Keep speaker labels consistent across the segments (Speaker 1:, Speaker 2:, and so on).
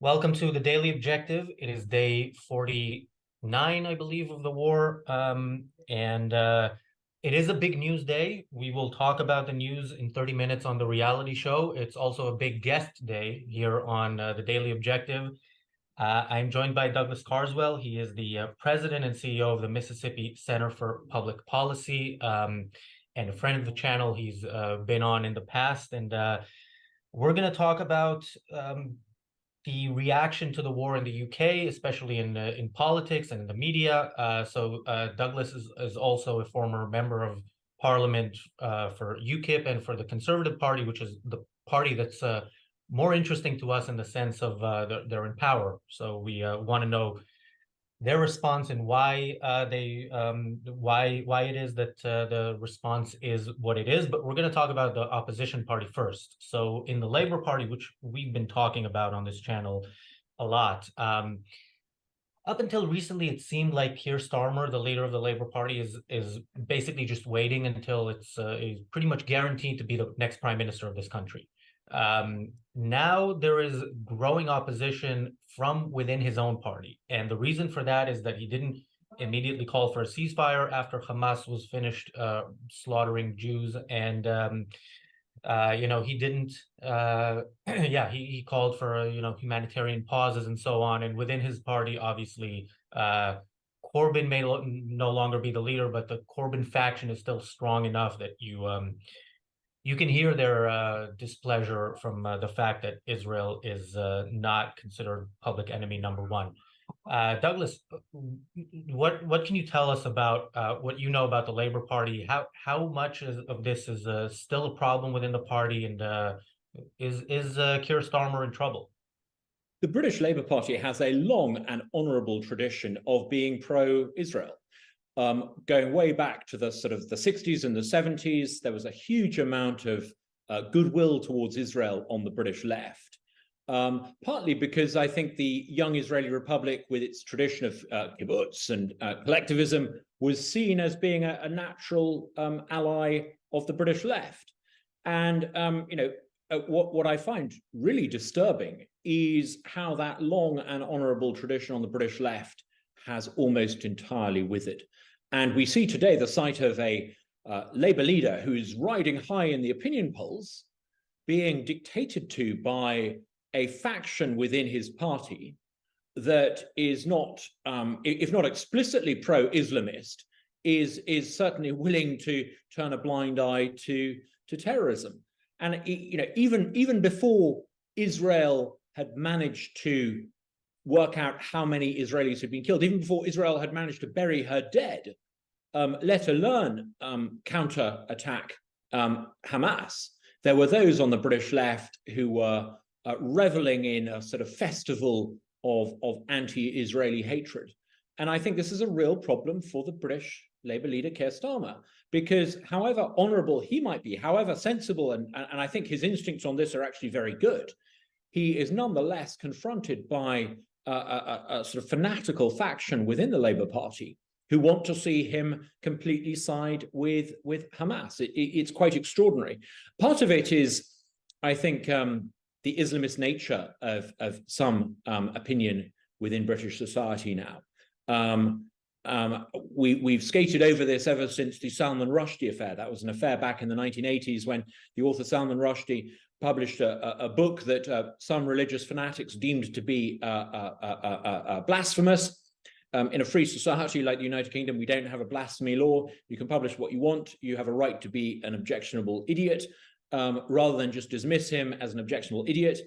Speaker 1: Welcome to the Daily Objective. It is day 49, I believe, of the war. It is a big news day. We will talk about the news in 30 minutes on the reality show. It's also a big guest day here on the Daily Objective. I'm joined by Douglas Carswell. He is the president and CEO of the Mississippi Center for Public Policy, and a friend of the channel. He's been on in the past, and we're going to talk about the reaction to the war in the UK, especially in politics and in the media. Douglas is also a former member of parliament for UKIP and for the Conservative Party, which is the party that's more interesting to us in the sense of they're in power. So we want to know their response and why why it is that the response is what it is. But we're going to talk about the opposition party first. So in the Labour Party, which we've been talking about on this channel a lot, up until recently, it seemed like Keir Starmer, the leader of the Labour Party, is basically just waiting until it's pretty much guaranteed to be the next prime minister of this country. Now there is growing opposition from within his own party. And the reason for that is that he didn't immediately call for a ceasefire after Hamas was finished slaughtering Jews. And, he didn't, he called for, humanitarian pauses and so on. And within his party, obviously, Corbyn may no longer be the leader, but the Corbyn faction is still strong enough that you can hear their displeasure from the fact that Israel is not considered public enemy number one. Douglas, what can you tell us about what you know about the Labour Party? How much of this is still a problem within the party, and is Keir Starmer in trouble?
Speaker 2: The British Labour Party has a long and honourable tradition of being pro-Israel. Going way back to the sort of the 60s and the 70s, there was a huge amount of goodwill towards Israel on the British left, partly because I think the young Israeli Republic, with its tradition of kibbutz and collectivism, was seen as being a natural ally of the British left. And, what I find really disturbing is how that long and honourable tradition on the British left has almost entirely withered. And we see today the sight of a Labour leader who's riding high in the opinion polls being dictated to by a faction within his party that is not, if not explicitly pro-Islamist, is certainly willing to turn a blind eye to terrorism. And even before Israel had managed to work out how many Israelis had been killed, even before Israel had managed to bury her dead, let alone counter-attack Hamas, there were those on the British left who were reveling in a sort of festival of anti-Israeli hatred. And I think this is a real problem for the British Labour leader, Keir Starmer, because however honourable he might be, however sensible, and I think his instincts on this are actually very good, he is nonetheless confronted by a sort of fanatical faction within the Labour Party who want to see him completely side with Hamas. It's quite extraordinary. Part of it is, I think, the Islamist nature of some opinion within British society now. We've skated over this ever since the Salman Rushdie affair. That was an affair back in the 1980s when the author Salman Rushdie published a book that some religious fanatics deemed to be blasphemous. In a free society like the United Kingdom, we don't have a blasphemy law. You can publish what you want. You have a right to be an objectionable idiot. Rather than just dismiss him as an objectionable idiot,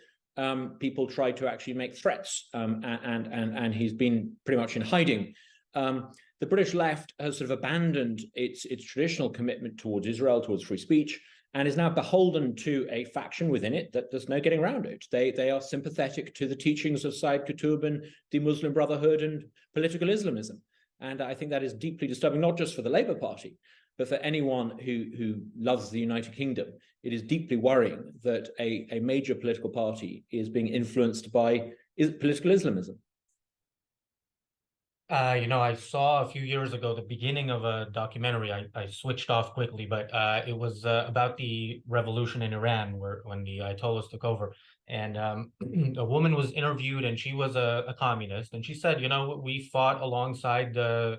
Speaker 2: people tried to actually make threats, and he's been pretty much in hiding. The British left has sort of abandoned its traditional commitment towards Israel, towards free speech, and is now beholden to a faction within it that there's no getting around it. They are sympathetic to the teachings of Sayyid Qutb and the Muslim Brotherhood and political Islamism. And I think that is deeply disturbing, not just for the Labour Party, but for anyone who loves the United Kingdom. It is deeply worrying that a major political party is being influenced by political Islamism.
Speaker 1: I saw a few years ago the beginning of a documentary. I switched off quickly, but it was about the revolution in Iran, where when the Ayatollahs took over, and a woman was interviewed, and she was a communist, and she said, we fought alongside the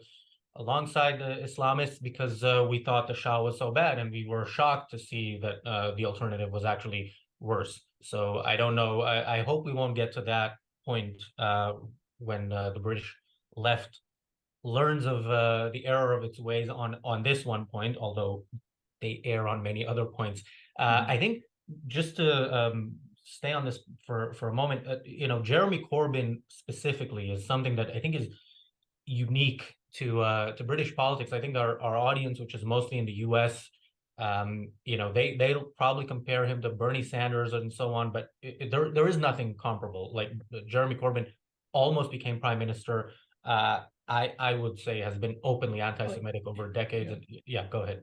Speaker 1: Islamists because we thought the Shah was so bad, and we were shocked to see that the alternative was actually worse. So I don't know. I hope we won't get to that point when the British left learns of the error of its ways on this one point, although they err on many other points. I think just to stay on this for a moment, Jeremy Corbyn specifically is something that I think is unique to British politics. I think our audience, which is mostly in the U.S., they'll probably compare him to Bernie Sanders and so on, but there is nothing comparable. Like Jeremy Corbyn almost became prime minister. I would say has been openly anti-Semitic over decades. Yeah, go ahead.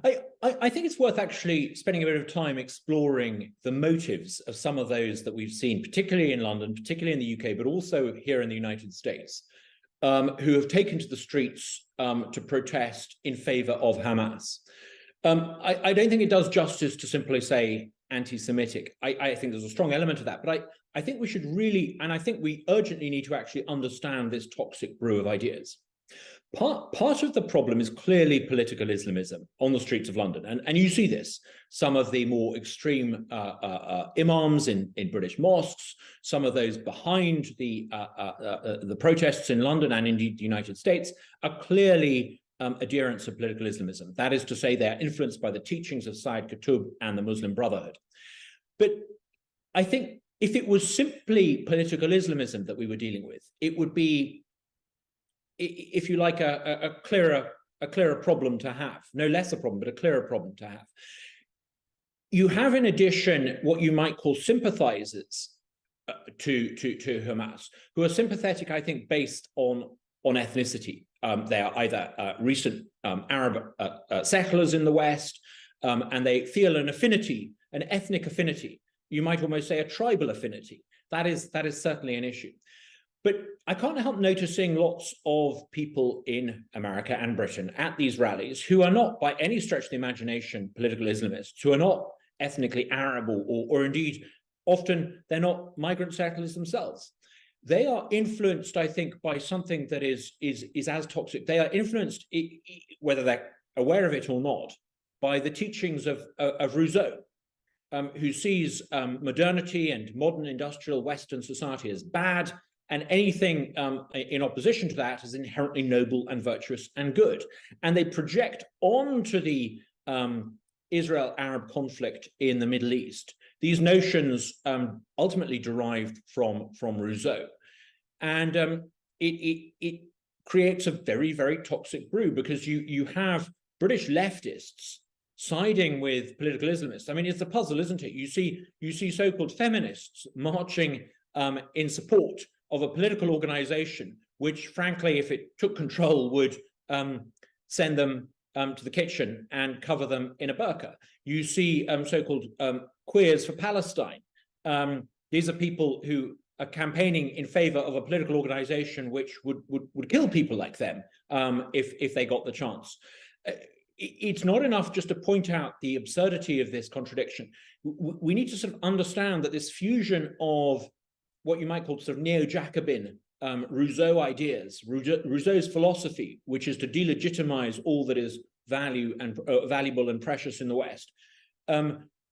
Speaker 2: I think it's worth actually spending a bit of time exploring the motives of some of those that we've seen, particularly in London, particularly in the UK, but also here in the United States, who have taken to the streets to protest in favor of Hamas. I don't think it does justice to simply say anti-Semitic. I think there's a strong element of that, but I think we should really, and I think we urgently need to actually understand this toxic brew of ideas. Part of the problem is clearly political Islamism on the streets of London. And you see this, some of the more extreme imams in British mosques, some of those behind the protests in London and indeed the United States are clearly adherents of political Islamism. That is to say, they're influenced by the teachings of Sayyid Qutb and the Muslim Brotherhood. But I think if it was simply political Islamism that we were dealing with, it would be, if you like, a clearer problem to have. No less a problem, but a clearer problem to have. You have, in addition, what you might call sympathizers to Hamas, who are sympathetic, I think, based on ethnicity. They are either recent Arab settlers in the West, and they feel an affinity, an ethnic affinity. You might almost say a tribal affinity. That is certainly an issue. But I can't help noticing lots of people in America and Britain at these rallies who are not, by any stretch of the imagination, political Islamists, who are not ethnically Arab or indeed, often they're not migrant settlers themselves. They are influenced, I think, by something that is as toxic. They are influenced, whether they're aware of it or not, by the teachings of Rousseau, who sees modernity and modern industrial Western society as bad, and anything in opposition to that is inherently noble and virtuous and good. And they project onto the Israel-Arab conflict in the Middle East these notions ultimately derived from Rousseau. And it creates a very, very toxic brew, because you have British leftists siding with political Islamists. I mean, it's a puzzle, isn't it? You see so-called feminists marching in support of a political organization, which, frankly, if it took control, would send them to the kitchen and cover them in a burqa. You see so-called queers for Palestine. These are people who are campaigning in favor of a political organization which would kill people like them if they got the chance. It's not enough just to point out the absurdity of this contradiction. We need to sort of understand that this fusion of what you might call sort of neo-Jacobin Rousseau ideas, Rousseau's philosophy, which is to delegitimize all that is valuable and precious in the West,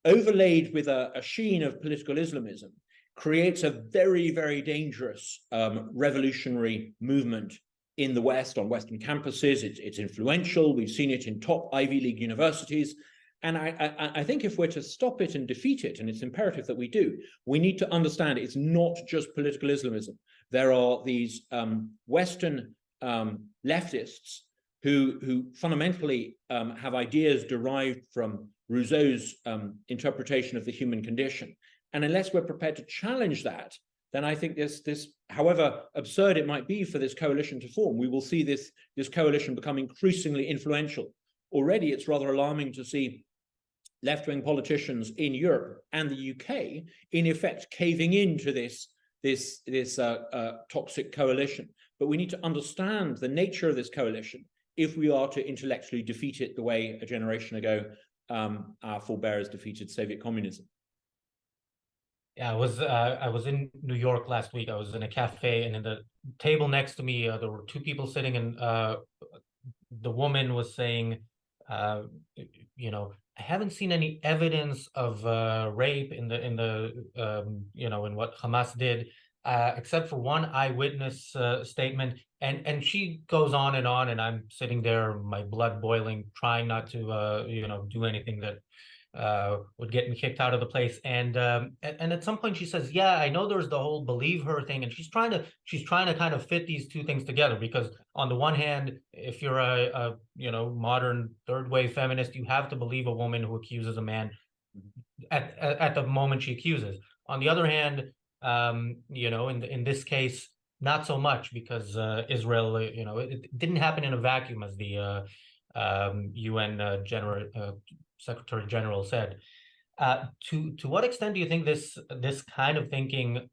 Speaker 2: overlaid with a sheen of political Islamism, creates a very, very dangerous revolutionary movement in the West, on Western campuses. It's influential. We've seen it in top Ivy League universities. And I think if we're to stop it and defeat it, and it's imperative that we do, we need to understand it's not just political Islamism. There are these Western leftists who fundamentally have ideas derived from Rousseau's interpretation of the human condition. And unless we're prepared to challenge that, then I think this, however absurd it might be for this coalition to form, we will see this coalition become increasingly influential. Already, it's rather alarming to see left-wing politicians in Europe and the UK, in effect, caving into this toxic coalition. but we need to understand the nature of this coalition if we are to intellectually defeat it the way a generation ago our forebears defeated Soviet communism.
Speaker 1: Yeah, I was in New York last week. I was in a cafe, and in the table next to me, there were two people sitting, and the woman was saying, uh, I haven't seen any evidence of rape in in what Hamas did, except for one eyewitness statement. And she goes on, and I'm sitting there, my blood boiling, trying not to do anything that would get me kicked out of the place. And at some point she says, yeah, I know there's the whole believe her thing, and she's trying to kind of fit these two things together, because on the one hand, if you're a modern third wave feminist, you have to believe a woman who accuses a man at the moment she accuses. On the other hand, in this case, not so much, because Israel, it didn't happen in a vacuum, as the UN Secretary General said. To what extent do you think this kind of thinking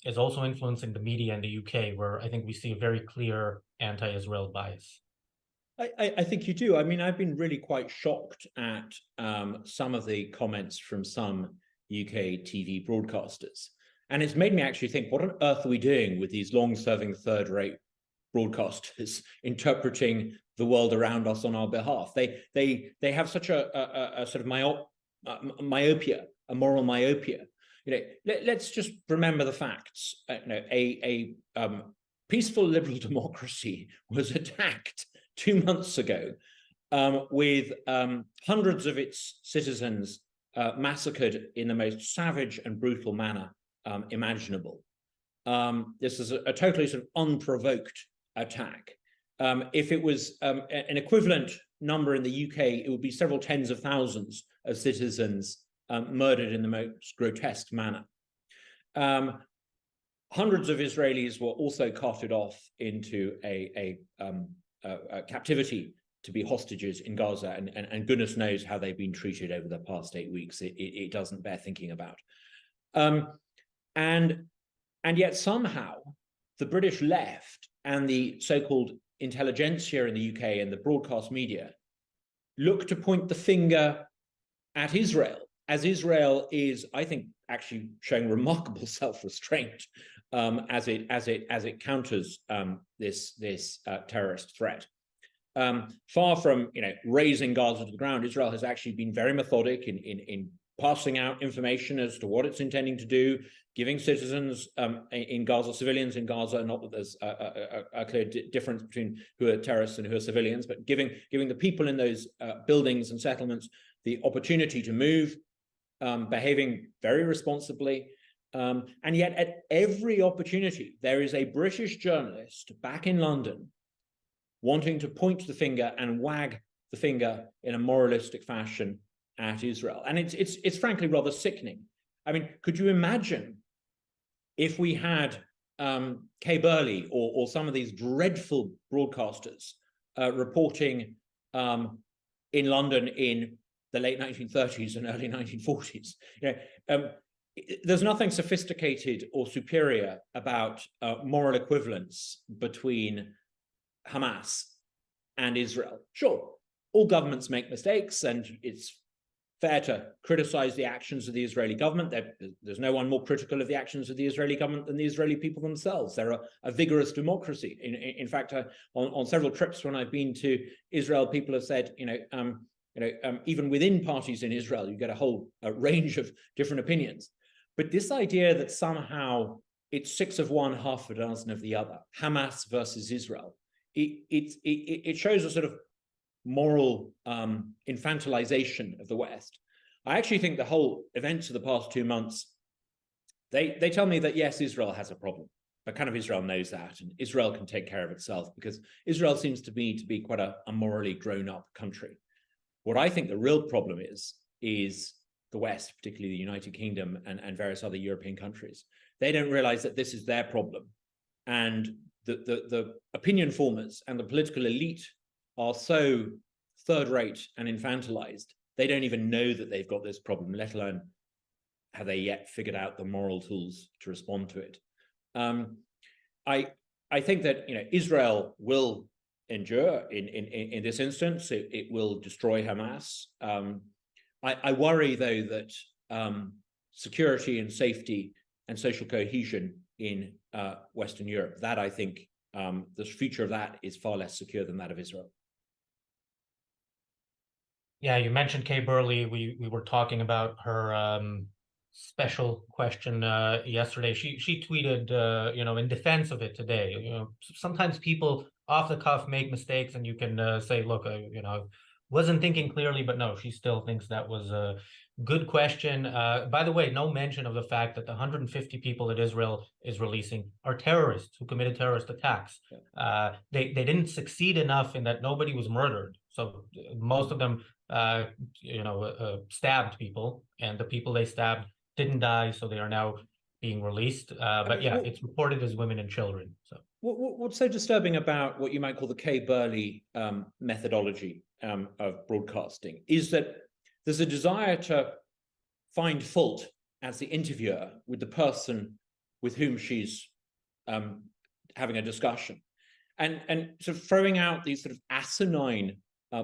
Speaker 1: is also influencing the media in the UK, where I think we see a very clear anti-Israel bias?
Speaker 2: I think you do. I mean, I've been really quite shocked at some of the comments from some UK TV broadcasters. And it's made me actually think, what on earth are we doing with these long-serving third-rate broadcasters interpreting the world around us on our behalf? They have such a sort of myopia, a moral myopia. Let's just remember the facts. A peaceful liberal democracy was attacked 2 months ago with hundreds of its citizens massacred in the most savage and brutal manner imaginable. This is a totally sort of unprovoked attack. If it was an equivalent number in the UK, it would be several tens of thousands of citizens murdered in the most grotesque manner. Hundreds of Israelis were also carted off into a captivity to be hostages in Gaza, and goodness knows how they've been treated over the past 8 weeks. It doesn't bear thinking about. And yet somehow the British left and the so-called intelligentsia in the UK and the broadcast media look to point the finger at Israel, as Israel is, I think, actually showing remarkable self-restraint as it counters this terrorist threat. Far from razing Gaza to the ground, Israel has actually been very methodic in passing out information as to what it's intending to do, giving citizens in Gaza, civilians in Gaza, not that there's a clear difference between who are terrorists and who are civilians, but giving the people in those buildings and settlements the opportunity to move, behaving very responsibly. And yet at every opportunity, there is a British journalist back in London wanting to point the finger and wag the finger in a moralistic fashion at Israel. And it's frankly rather sickening. I mean, could you imagine if we had Kay Burley or some of these dreadful broadcasters reporting in London in the late 1930s and early 1940s? There's nothing sophisticated or superior about moral equivalence between Hamas and Israel. Sure, all governments make mistakes, and it's fair to criticize the actions of the Israeli government. There's no one more critical of the actions of the Israeli government than the Israeli people themselves. They're a vigorous democracy. In fact, on several trips when I've been to Israel, people have said, even within parties in Israel, you get a whole range of different opinions. But this idea that somehow it's 6 of one, half a dozen of the other, Hamas versus Israel, it shows a sort of moral infantilization of the West. I actually think the whole events of the past 2 months, they tell me that yes, Israel has a problem, but kind of Israel knows that, and Israel can take care of itself, because Israel seems to be quite a morally grown-up country. What I think the real problem is the West, particularly the United Kingdom and various other European countries. They don't realize that this is their problem, and the opinion formers and the political elite are so third-rate and infantilized, they don't even know that they've got this problem, let alone have they yet figured out the moral tools to respond to it. I think that Israel will endure in this instance. It will destroy Hamas. I worry though that security and safety and social cohesion in Western Europe, that I think the future of that is far less secure than that of Israel.
Speaker 1: Yeah, you mentioned Kay Burley. We were talking about her special question yesterday. She tweeted, in defense of it today. Sometimes people off the cuff make mistakes, and you can say, look, wasn't thinking clearly, but no, she still thinks that was a good question. By the way, no mention of the fact that the 150 people that Israel is releasing are terrorists who committed terrorist attacks. They didn't succeed enough in that nobody was murdered. So most of them stabbed people, and the people they stabbed didn't die, so they are now being released. But yeah, it's reported as women and children. So
Speaker 2: what's so disturbing about what you might call the Kay Burley methodology of broadcasting is that there's a desire to find fault as the interviewer with the person with whom she's having a discussion, and sort of throwing out these sort of asinine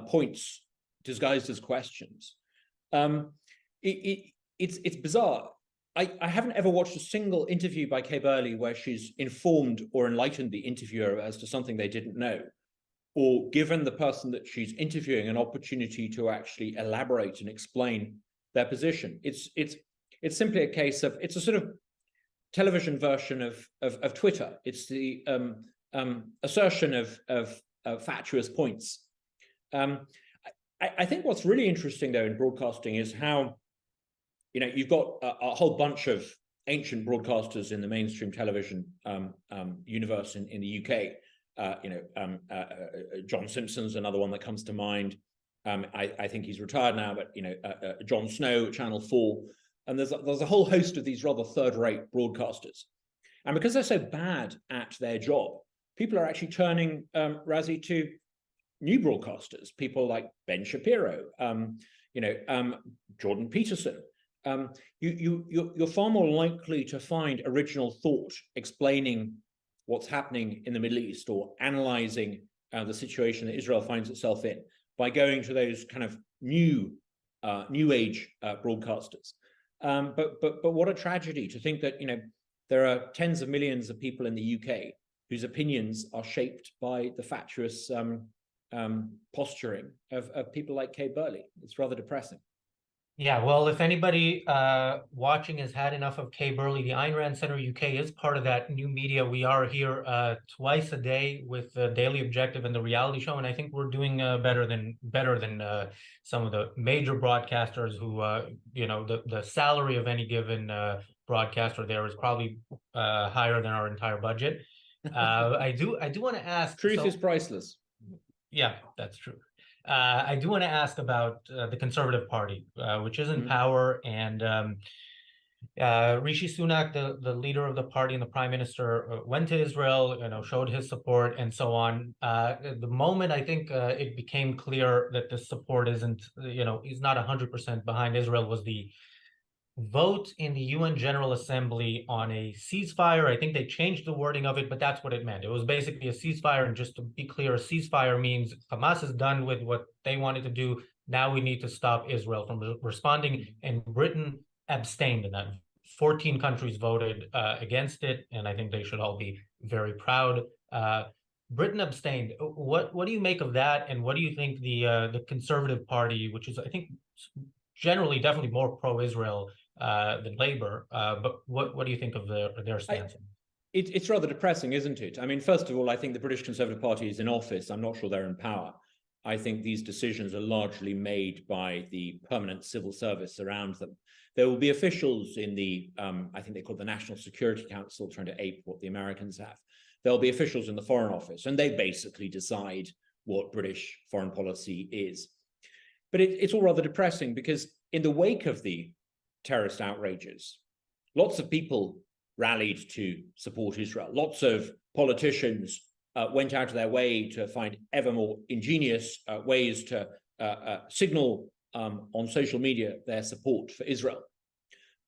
Speaker 2: points disguised as questions. It's bizarre. I haven't ever watched a single interview by Kay Burley where she's informed or enlightened the interviewer as to something they didn't know, or given the person that she's interviewing an opportunity to actually elaborate and explain their position. It's simply a case of, it's a sort of television version of Twitter. It's the assertion of fatuous points. I think what's really interesting, though, in broadcasting is how, you've got a whole bunch of ancient broadcasters in the mainstream television universe in the UK. John Simpson's another one that comes to mind. I think he's retired now, but Jon Snow at Channel 4, and there's a whole host of these rather third-rate broadcasters, and because they're so bad at their job, people are actually turning Razi to new broadcasters, people like Ben Shapiro, Jordan Peterson. You're far more likely to find original thought explaining what's happening in the Middle East or analyzing the situation that Israel finds itself in by going to those kind of new age broadcasters. But what a tragedy to think that there are tens of millions of people in the UK whose opinions are shaped by the fatuous posturing of people like Kay Burley. It's rather depressing.
Speaker 1: Yeah, well, if anybody watching has had enough of Kay Burley, the Ayn Rand Center UK is part of that new media. We are here twice a day with the Daily Objective and the reality show, and I think we're doing better than some of the major broadcasters who, the salary of any given broadcaster there is probably higher than our entire budget. I do want to ask.
Speaker 2: Truth is priceless.
Speaker 1: Yeah, that's true. I do want to ask about the Conservative Party, which is in power, and Rishi Sunak, the leader of the party and the prime minister, went to Israel, showed his support and so on. The moment I think it became clear that the support isn't, he's not 100% behind Israel was the vote in the UN General Assembly on a ceasefire. I think they changed the wording of it, but that's what it meant. It was basically a ceasefire. And just to be clear, a ceasefire means Hamas is done with what they wanted to do. Now we need to stop Israel from responding. And Britain abstained in that. 14 countries voted against it, and I think they should all be very proud. Britain abstained. What do you make of that? And what do you think the Conservative Party, which is, I think, generally definitely more pro-Israel than Labour, but what do you think of their stance?
Speaker 2: It's rather depressing, isn't it? I mean, first of all, I think the British Conservative Party is in office. I'm not sure they're in power. I think these decisions are largely made by the permanent civil service around them. There will be officials in the, I think they call it the National Security Council, trying to ape what the Americans have. There'll be officials in the Foreign Office, and they basically decide what British foreign policy is. But it's all rather depressing because in the wake of the terrorist outrages, lots of people rallied to support Israel. Lots of politicians went out of their way to find ever more ingenious ways to signal on social media their support for Israel.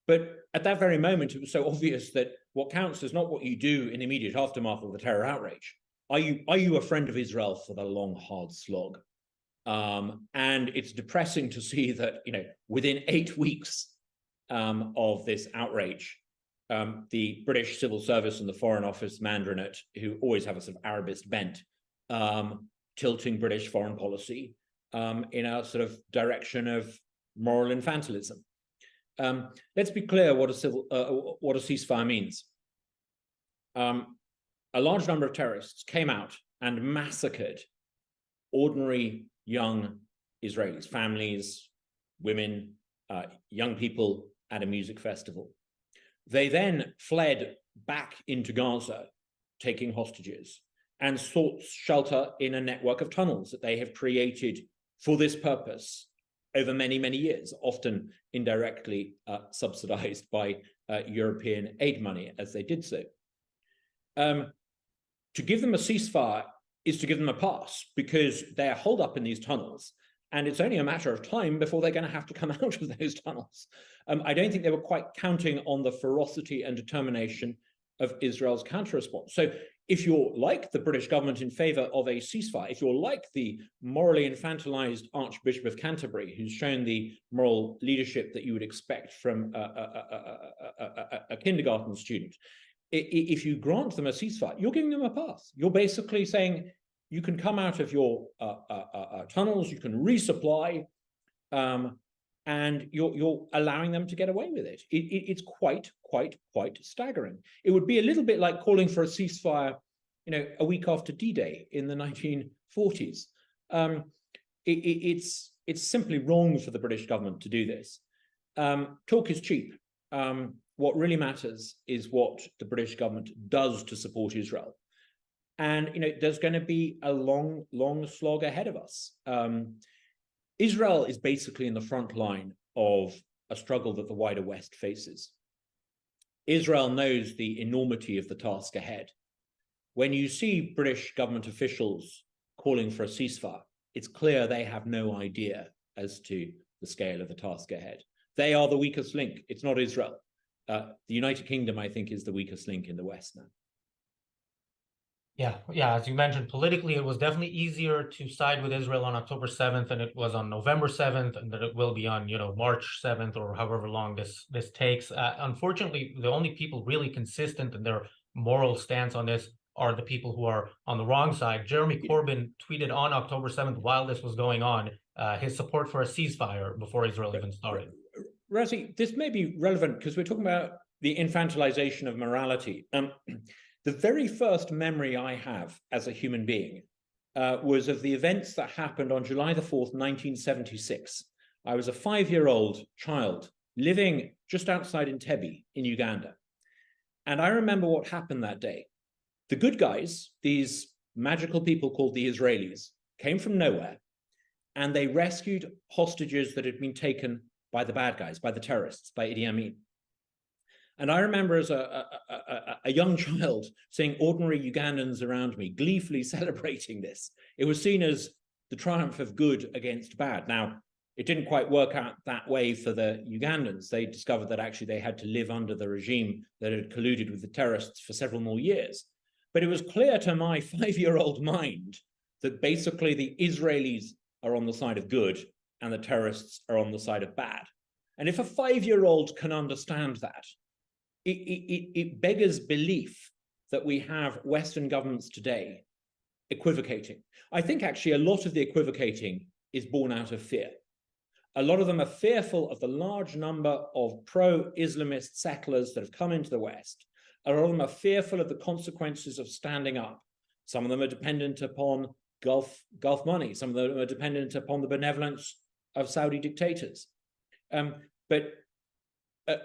Speaker 2: But at that very moment, it was so obvious that what counts is not what you do in the immediate aftermath of the terror outrage. Are you a friend of Israel for the long, hard slog? And it's depressing to see that, within 8 weeks of this outrage, the British Civil Service and the Foreign Office mandarinate, who always have a sort of Arabist bent, tilting British foreign policy in a sort of direction of moral infantilism. Let's be clear what a ceasefire means. A large number of terrorists came out and massacred ordinary young Israelis, families, women, young people at a music festival. They then fled back into Gaza, taking hostages, and sought shelter in a network of tunnels that they have created for this purpose over many, many years, often indirectly subsidized by European aid money as they did so. To give them a ceasefire is to give them a pass, because they're holed up in these tunnels, and it's only a matter of time before they're going to have to come out of those tunnels. I don't think they were quite counting on the ferocity and determination of Israel's counter-response. So if you're like the British government in favor of a ceasefire, if you're like the morally infantilized Archbishop of Canterbury, who's shown the moral leadership that you would expect from a kindergarten student, if you grant them a ceasefire, you're giving them a pass. You're basically saying you can come out of your tunnels, you can resupply, and you're allowing them to get away with it. It's quite staggering. It would be a little bit like calling for a ceasefire, a week after D-Day in the 1940s. It's simply wrong for the British government to do this. Talk is cheap. What really matters is what the British government does to support Israel. And, there's going to be a long, long slog ahead of us. Israel is basically in the front line of a struggle that the wider West faces. Israel knows the enormity of the task ahead. When you see British government officials calling for a ceasefire, it's clear they have no idea as to the scale of the task ahead. They are the weakest link. It's not Israel. The United Kingdom, I think, is the weakest link in the West now.
Speaker 1: Yeah, as you mentioned, politically, it was definitely easier to side with Israel on October 7th than it was on November 7th, and that it will be on, March 7th or however long this takes. Unfortunately, the only people really consistent in their moral stance on this are the people who are on the wrong side. Jeremy Corbyn tweeted on October 7th, while this was going on, his support for a ceasefire before Israel even started.
Speaker 2: Razi, this may be relevant because we're talking about the infantilization of morality. The very first memory I have as a human being was of the events that happened on July the 4th, 1976. I was a 5-year-old child living just outside Entebbe in Uganda. And I remember what happened that day. The good guys, these magical people called the Israelis, came from nowhere, and they rescued hostages that had been taken by the bad guys, by the terrorists, by Idi Amin. And I remember as a young child seeing ordinary Ugandans around me gleefully celebrating this. It was seen as the triumph of good against bad. Now, it didn't quite work out that way for the Ugandans. They discovered that actually they had to live under the regime that had colluded with the terrorists for several more years. But it was clear to my 5-year-old mind that basically the Israelis are on the side of good and the terrorists are on the side of bad. And if a 5-year-old can understand that, it beggars belief that we have Western governments today equivocating. I think actually a lot of the equivocating is born out of fear. A lot of them are fearful of the large number of pro-Islamist settlers that have come into the West. A lot of them are fearful of the consequences of standing up. Some of them are dependent upon Gulf money. Some of them are dependent upon the benevolence of Saudi dictators. But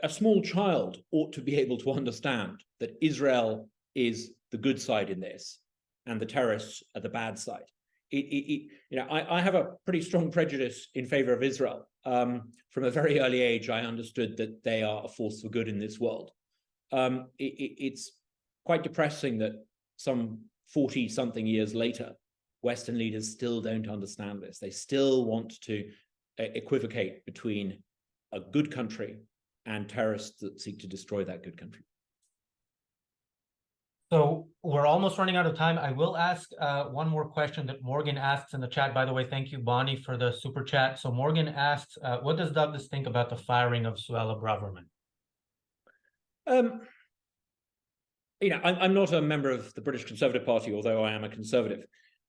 Speaker 2: a small child ought to be able to understand that Israel is the good side in this and the terrorists are the bad side. I have a pretty strong prejudice in favor of Israel. From a very early age, I understood that they are a force for good in this world. It's quite depressing that some 40-something years later, Western leaders still don't understand this. They still want to equivocate between a good country and terrorists that seek to destroy that good country.
Speaker 1: So we're almost running out of time. I will ask one more question that Morgan asks in the chat. By the way, thank you, Bonnie, for the super chat. So Morgan asks, what does Douglas think about the firing of Suella Braverman?
Speaker 2: I'm not a member of the British Conservative Party, although I am a conservative.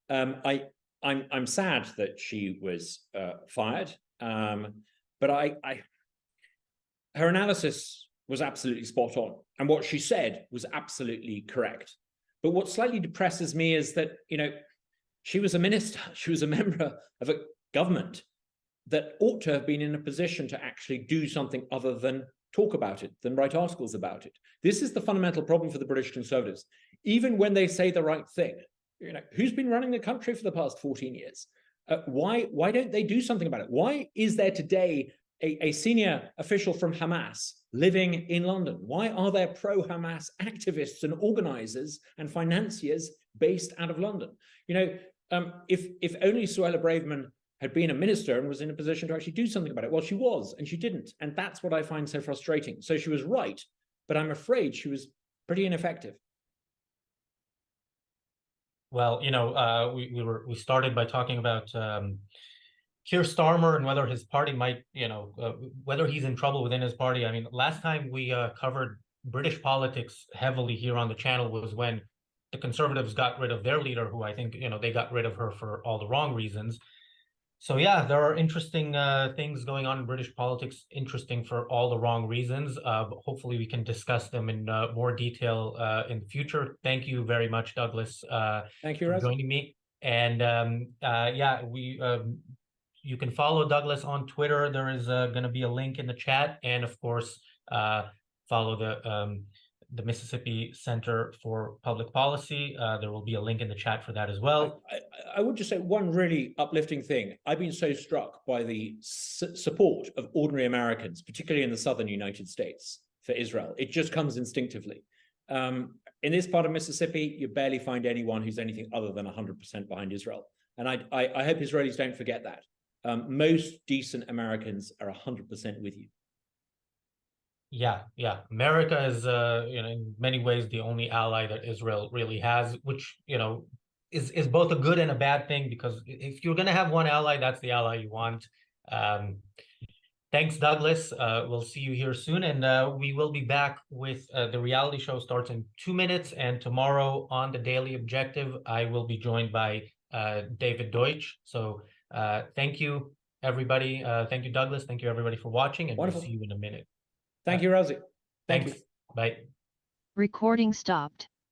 Speaker 2: I'm sad that she was fired, but her analysis was absolutely spot on, and what she said was absolutely correct. But what slightly depresses me is that, she was a minister, she was a member of a government that ought to have been in a position to actually do something other than talk about it, than write articles about it. This is the fundamental problem for the British Conservatives. Even when they say the right thing, who's been running the country for the past 14 years? Why don't they do something about it? Why is there today a senior official from Hamas living in London? Why are there pro-Hamas activists and organizers and financiers based out of London? If only Suella Braverman had been a minister and was in a position to actually do something about it. Well, she was, and she didn't. And that's what I find so frustrating. So she was right, but I'm afraid she was pretty ineffective.
Speaker 1: Well, we started by talking about Keir Starmer and whether his party might, whether he's in trouble within his party. I mean, last time we covered British politics heavily here on the channel was when the Conservatives got rid of their leader, who I think, they got rid of her for all the wrong reasons. So yeah, there are interesting things going on in British politics, interesting for all the wrong reasons. But hopefully we can discuss them in more detail in the future. Thank you very much, Douglas,
Speaker 2: Thank you,
Speaker 1: for
Speaker 2: Razi.
Speaker 1: joining me. And you can follow Douglas on Twitter. There is going to be a link in the chat, and of course, follow the Mississippi Center for Public Policy. There will be a link in the chat for that as well.
Speaker 2: I would just say one really uplifting thing. I've been so struck by the support of ordinary Americans, particularly in the southern United States, for Israel. It just comes instinctively. In this part of Mississippi, you barely find anyone who's anything other than 100% behind Israel. And I hope Israelis don't forget that. Most decent Americans are 100% with you.
Speaker 1: Yeah. America is, in many ways, the only ally that Israel really has, which, is both a good and a bad thing, because if you're going to have one ally, that's the ally you want. Thanks, Douglas. We'll see you here soon, and we will be back with the reality show starts in 2 minutes, and tomorrow on the Daily Objective, I will be joined by David Deutsch. So thank you, everybody. Thank you, Douglas. Thank you, everybody, for watching, and we'll see you in a minute.
Speaker 2: Thank you, Razi.
Speaker 1: Thanks. Bye.
Speaker 3: Recording stopped.